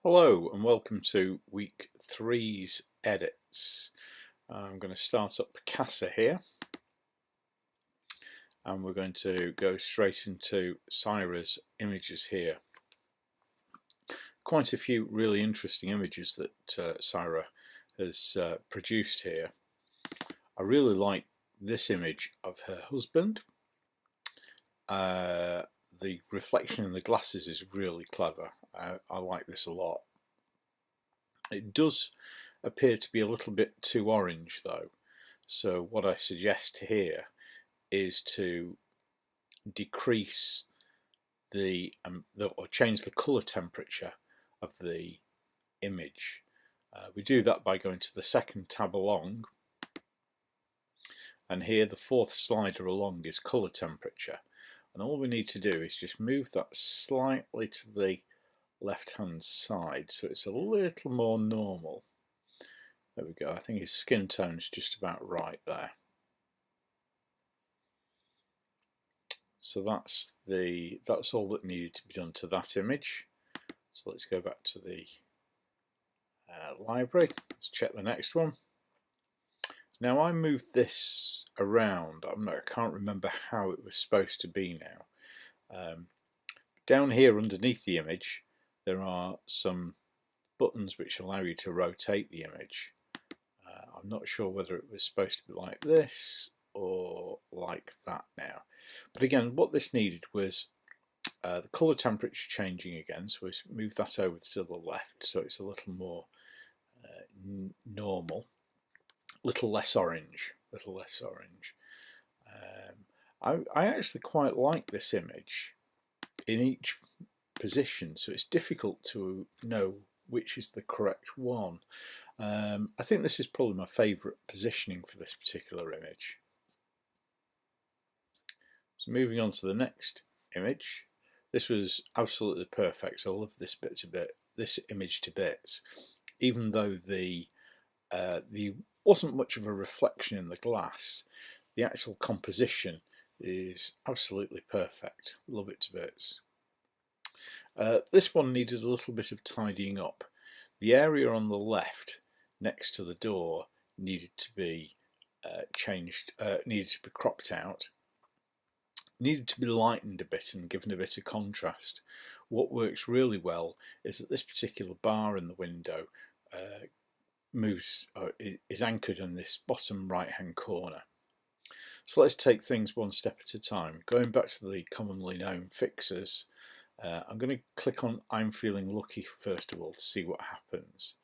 Hello and welcome to week 3's edits. I'm going to start up Picasa here and we're going to go straight into Saira's images here. Quite a few really interesting images that Saira has produced here. I really like this image of her husband. The reflection in the glasses is really clever. I like this a lot. It does appear to be a little bit too orange though, so what I suggest here is to decrease or change the colour temperature of the image. We do that by going to the second tab along, and here the fourth slider along is colour temperature. And all we need to do is just move that slightly to the left hand side so it's a little more normal. There we go. I think his skin tone's just about right there. So that's all that needed to be done to that image. So let's go back to the library. Let's check the next one. Now I moved this around. I can't remember how it was supposed to be now. Down here underneath the image there are some buttons which allow you to rotate the image. I'm not sure whether it was supposed to be like this or like that now. But again, what this needed was the colour temperature changing again, so we move that over to the left so it's a little more normal. Little less orange. I actually quite like this image in each position, so it's difficult to know which is the correct one. I think this is probably my favourite positioning for this particular image. So moving on to the next image. This was absolutely perfect. I love this image to bits, even though the wasn't much of a reflection in the glass. The actual composition is absolutely perfect. Love it to bits. This one needed a little bit of tidying up. The area on the left next to the door needed to be changed, needed to be cropped out, needed to be lightened a bit and given a bit of contrast. What works really well is that this particular bar in the window is anchored in this bottom right hand corner. So let's take things one step at a time. Going back to the commonly known fixes, I'm going to click on I'm Feeling Lucky first of all to see what happens.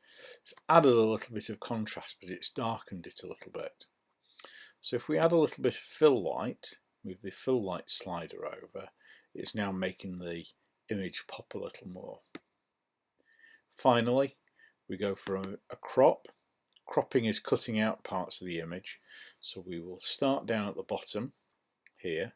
It's added a little bit of contrast, but it's darkened it a little bit. So if we add a little bit of fill light, move the fill light slider over, it's now making the image pop a little more. Finally, we go for a crop. Cropping is cutting out parts of the image, so we will start down at the bottom here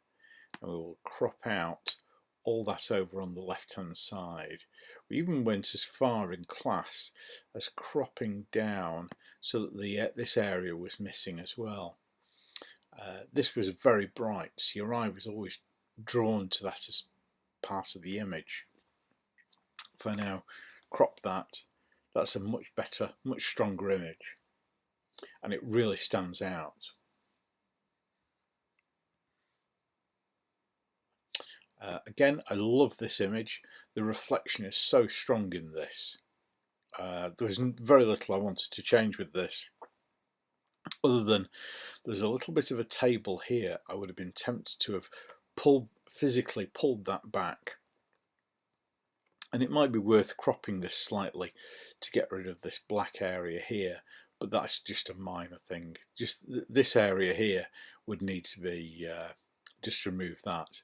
and we will crop out all that over on the left hand side. We even went as far in class as cropping down so that this area was missing as well. This was very bright, so your eye was always drawn to that as part of the image. If I now crop that, that's a much better, much stronger image, and it really stands out. Again, I love this image. The reflection is so strong in this. There was very little I wanted to change with this, other than there's a little bit of a table here. I would have been tempted to have physically pulled that back, and it might be worth cropping this slightly to get rid of this black area here, but that's just a minor thing. Just this area here would need to be just remove that.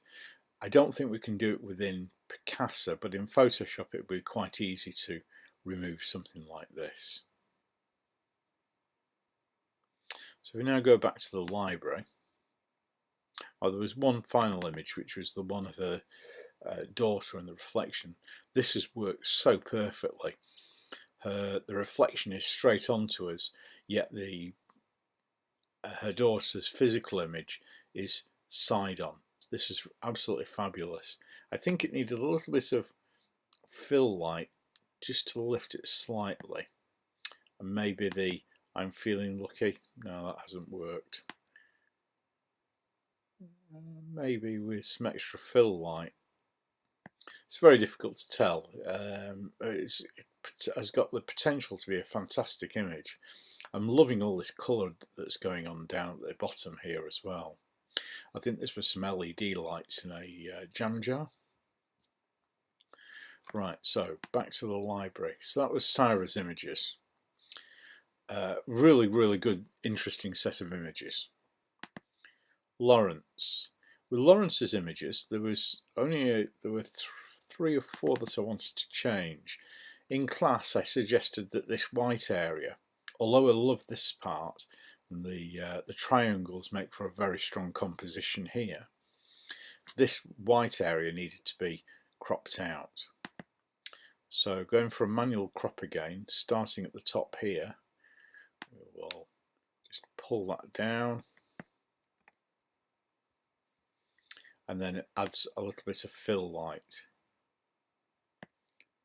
I don't think we can do it within Picasa, but in Photoshop it would be quite easy to remove something like this. So we now go back to the library. Oh, there was one final image, which was the one of her daughter and the reflection. This has worked so perfectly. The reflection is straight onto us, yet her daughter's physical image is side on. This is absolutely fabulous. I think it needed a little bit of fill light just to lift it slightly, and maybe the I'm feeling lucky. No, that hasn't worked. Maybe with some extra fill light. It's very difficult to tell. It has got the potential to be a fantastic image. I'm loving all this colour that's going on down at the bottom here as well. I think this was some LED lights in a jam jar. Right, so back to the library. So that was Sarah's images. Really, really good, interesting set of images. Lawrence. With Lawrence's images, there were 3 or 4 that I wanted to change. In class, I suggested that this white area, although I love this part, and the triangles make for a very strong composition here, this white area needed to be cropped out. So going for a manual crop again, starting at the top here, we will just pull that down, and then it adds a little bit of fill light.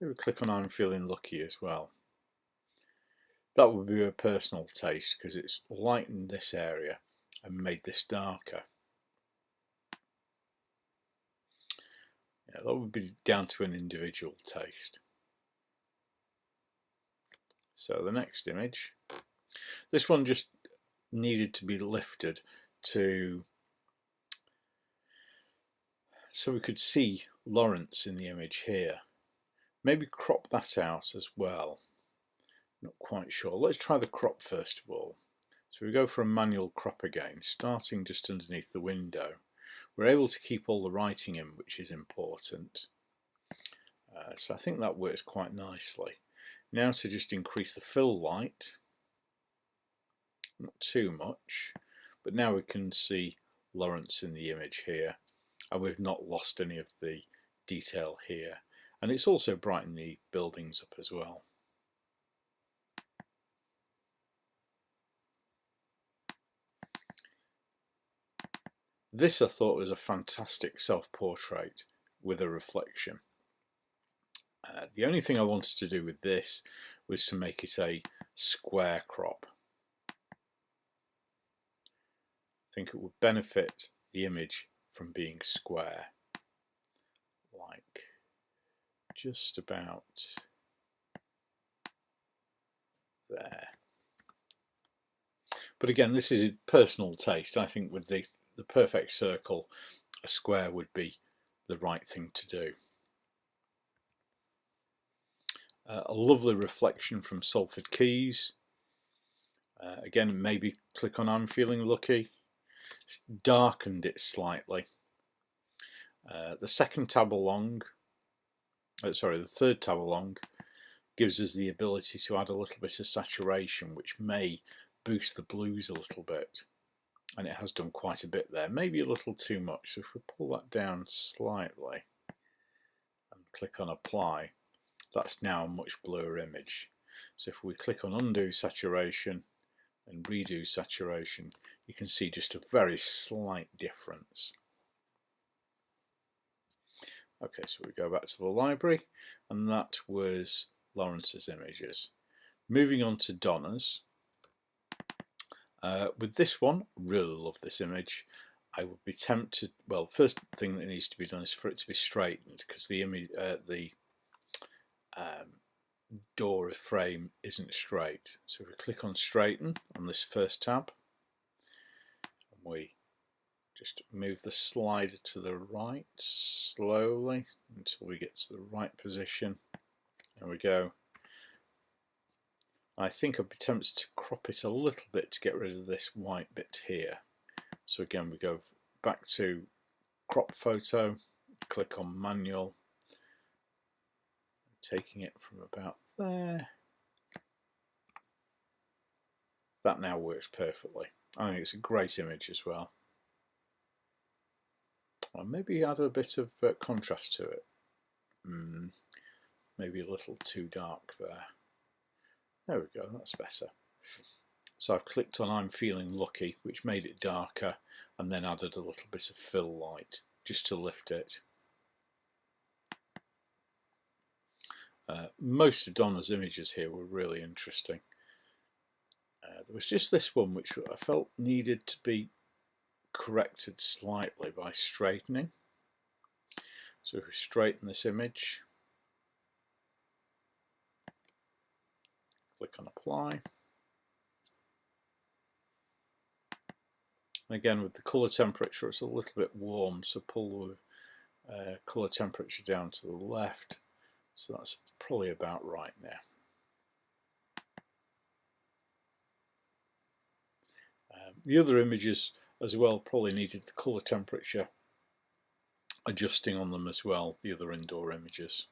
Maybe click on I'm feeling lucky as well. That would be a personal taste because it's lightened this area and made this darker. Yeah, that would be down to an individual taste. So the next image, this one just needed to be lifted so we could see Lawrence in the image here. Maybe crop that out as well. Not quite sure. Let's try the crop first of all. So we go for a manual crop again, starting just underneath the window. We're able to keep all the writing in, which is important. So I think that works quite nicely. Now to just increase the fill light. Not too much, but now we can see Lawrence in the image here, and we've not lost any of the detail here. And it's also brightened the buildings up as well. This I thought was a fantastic self-portrait with a reflection. The only thing I wanted to do with this was to make it a square crop. I think it would benefit the image from being square, like just about there. But again, this is a personal taste. I think with the perfect circle, a square would be the right thing to do. A lovely reflection from Salford Keys. Again, maybe click on I'm feeling lucky. It's darkened it slightly. The third tab along gives us the ability to add a little bit of saturation, which may boost the blues a little bit, and it has done quite a bit there, maybe a little too much. So if we pull that down slightly and click on apply, that's now a much bluer image. So if we click on undo saturation and redo saturation, you can see just a very slight difference. Okay, so we go back to the library, and that was Lawrence's images. Moving on to Donna's. With this one, really love this image. I would be tempted, well, first thing that needs to be done is for it to be straightened, because the image, door frame isn't straight. So if we click on straighten on this first tab, and we just move the slider to the right slowly until we get to the right position. There we go. I think I'd be tempted to crop it a little bit to get rid of this white bit here. So again, we go back to crop photo, click on manual, taking it from about there. That now works perfectly. I think it's a great image as well. Or maybe add a bit of contrast to it. Maybe a little too dark there. There we go, that's better. So I've clicked on I'm Feeling Lucky, which made it darker, and then added a little bit of fill light just to lift it. Most of Donna's images here were really interesting. There was just this one which I felt needed to be corrected slightly by straightening. So if we straighten this image, click on apply. And again, with the colour temperature, it's a little bit warm, so pull the colour temperature down to the left. So that's probably about right now. The other images as well probably needed the colour temperature adjusting on them as well, the other indoor images.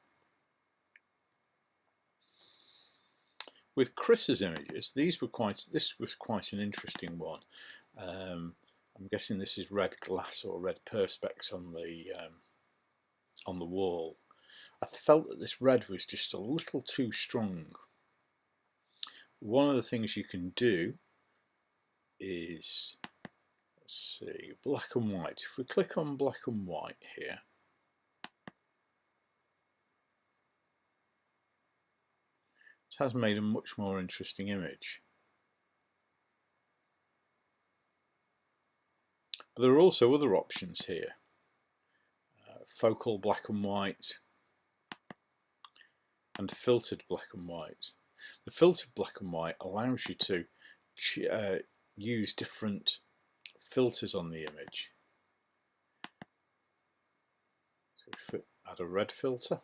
With Chris's images, this was quite an interesting one. I'm guessing this is red glass or red perspex on the wall. I felt that this red was just a little too strong. One of the things you can do is, let's see, black and white. If we click on black and white here, it has made a much more interesting image. But there are also other options here. Focal black and white and filtered black and white. The filtered black and white allows you to use different filters on the image. So add a red filter,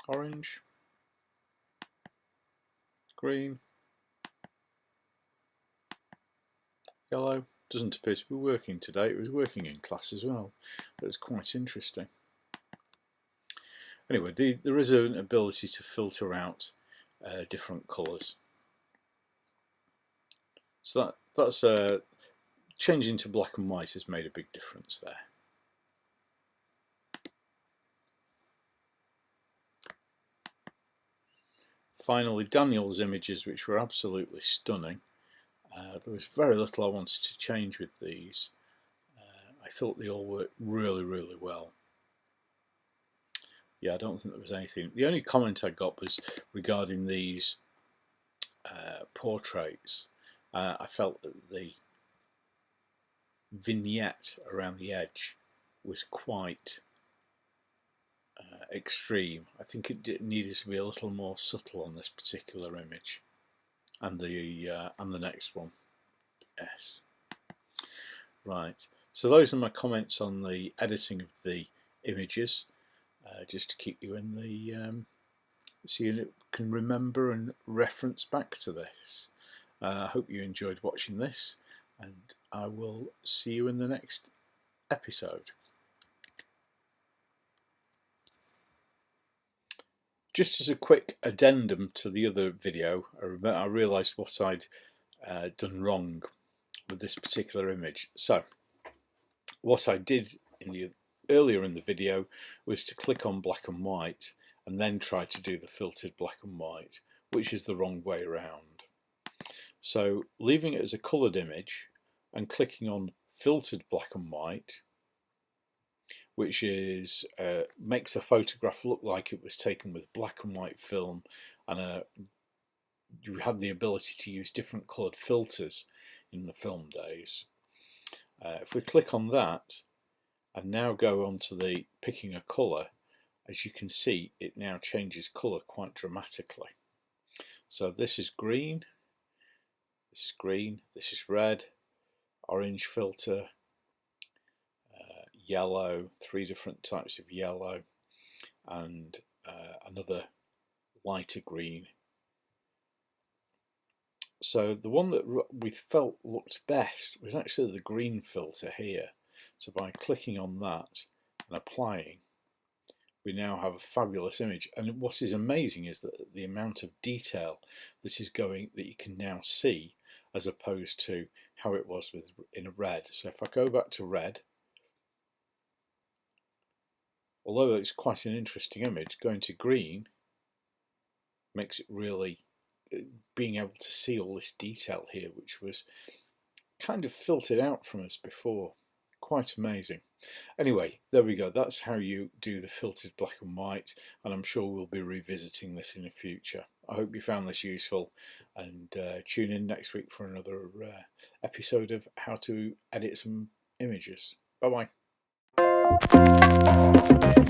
orange, green, yellow. Doesn't appear to be working today. It was working in class as well, but it's quite interesting. Anyway, there is an ability to filter out different colours. So that's changing to black and white has made a big difference there. Finally, Daniel's images, which were absolutely stunning. There was very little I wanted to change with these. I thought they all worked really, really well. Yeah, I don't think there was anything. The only comment I got was regarding these portraits. I felt that the vignette around the edge was quite extreme. I think it needed to be a little more subtle on this particular image, and the next one. Yes. Right. So those are my comments on the editing of the images, just to keep you in the so you can remember and reference back to this. I hope you enjoyed watching this, and I will see you in the next episode. Just as a quick addendum to the other video, I realised what I'd done wrong with this particular image. So what I did earlier in the video was to click on black and white and then try to do the filtered black and white, which is the wrong way around. So leaving it as a coloured image and clicking on filtered black and white, which is makes a photograph look like it was taken with black and white film, and you had the ability to use different coloured filters in the film days. If we click on that and now go on to the picking a colour, as you can see, it now changes colour quite dramatically. So this is green, this is green, this is red, orange filter, yellow, 3 different types of yellow, and another lighter green. So the one that we felt looked best was actually the green filter here. So by clicking on that and applying, we now have a fabulous image. And what is amazing is that the amount of detail that you can now see, as opposed to how it was in a red. So if I go back to red, although it's quite an interesting image, going to green makes it really, being able to see all this detail here, which was kind of filtered out from us before. Quite amazing. Anyway, there we go. That's how you do the filtered black and white, and I'm sure we'll be revisiting this in the future. I hope you found this useful, and tune in next week for another episode of how to edit some images. Bye bye.